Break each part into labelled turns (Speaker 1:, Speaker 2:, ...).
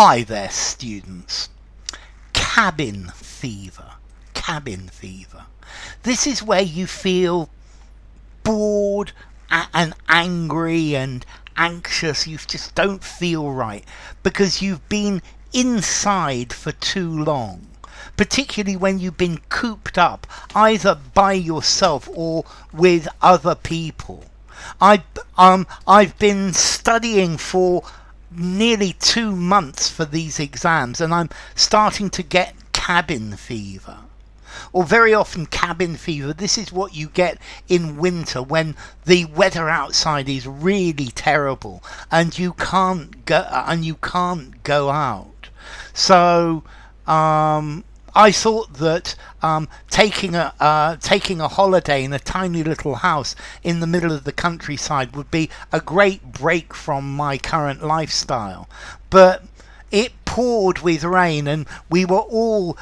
Speaker 1: Hi there, students. Cabin fever. Cabin fever. This is where you feel bored and angry and anxious. You just don't feel right because you've been inside for too long. Particularly when you've been cooped up either by yourself or with other people. I've been studying for nearly 2 months for these exams, and I'm starting to get cabin fever. Or very often cabin fever. This is what you get in winter when the weather outside is really terrible and you can't go out. So I thought that taking a holiday in a tiny little house in the middle of the countryside would be a great break from my current lifestyle. But it poured with rain and we were all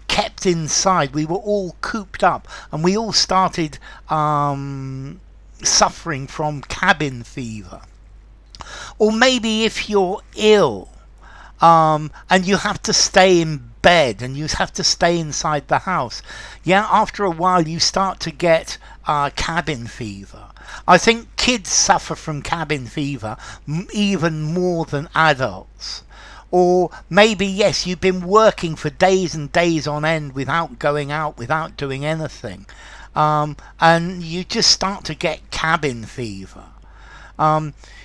Speaker 1: kept inside. We were all cooped up and we all started suffering from cabin fever. Or maybe if you're ill, and you have to stay in bed and you have to stay inside the house. Yeah, after a while you start to get cabin fever. I think kids suffer from cabin fever even more than adults. Or maybe, yes, you've been working for days and days on end without going out, without doing anything. And you just start to get cabin fever.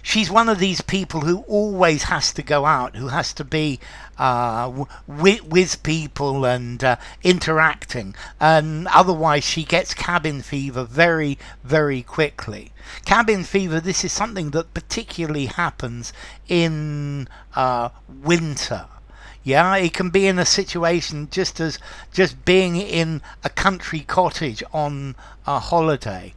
Speaker 1: She's one of these people who always has to go out, who has to be with people and interacting, and otherwise she gets cabin fever very, very quickly. Cabin fever, this is something that particularly happens in winter. Yeah, it can be in a situation just being in a country cottage on a holiday.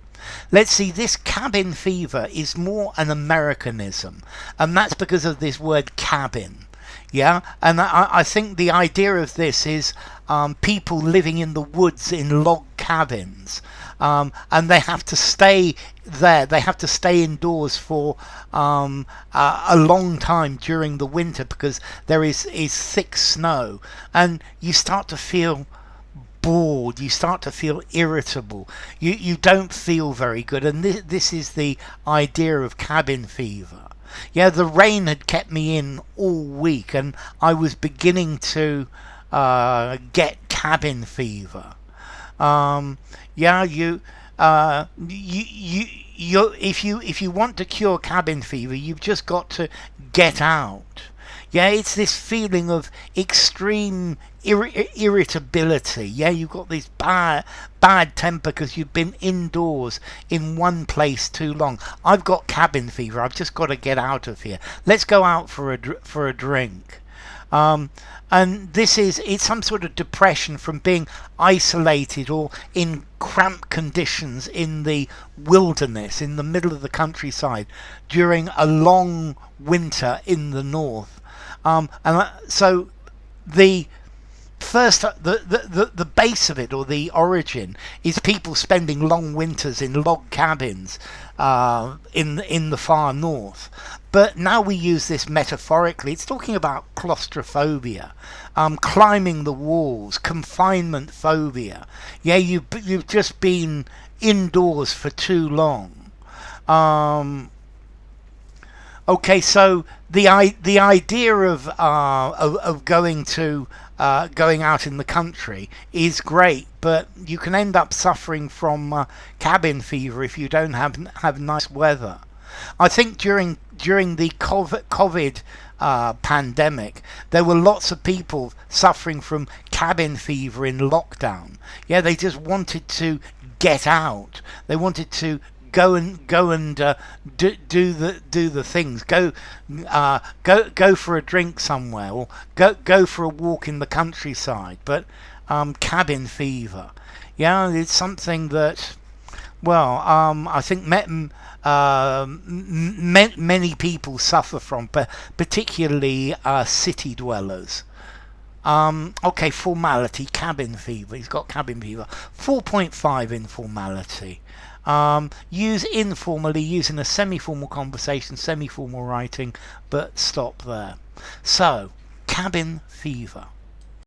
Speaker 1: Let's see, this cabin fever is more an Americanism, and that's because of this word cabin. Yeah, and I think the idea of this is people living in the woods in log cabins, and they have to stay there. They have to stay indoors for a long time during the winter because there is thick snow, and you start to feel bored, you start to feel irritable, you don't feel very good, and this is the idea of cabin fever. Yeah, the rain had kept me in all week and I was beginning to get cabin fever. If you want to cure cabin fever, you've just got to get out. Yeah, it's this feeling of extreme irritability. Yeah, you've got this bad temper because you've been indoors in one place too long. I've got cabin fever. I've just got to get out of here. Let's go out for a drink. And it's some sort of depression from being isolated or in cramped conditions in the wilderness, in the middle of the countryside, during a long winter in the north. So the base of it, or the origin, is people spending long winters in log cabins in the far north. But now we use this metaphorically. It's talking about claustrophobia, climbing the walls, confinement phobia. Yeah, you've just been indoors for too long. Okay, so the idea of going out in the country is great, but you can end up suffering from cabin fever if you don't have nice weather. I think during the COVID pandemic, there were lots of people suffering from cabin fever in lockdown. Yeah, they just wanted to get out. They wanted to go and do the things. Go for a drink somewhere, or go for a walk in the countryside. But cabin fever, yeah, it's something that, well, I think many people suffer from, particularly city dwellers. Okay, formality, cabin fever. He's got cabin fever. 4.5 in formality. Use informally, using a semi-formal conversation, semi-formal writing, but stop there. So, cabin fever.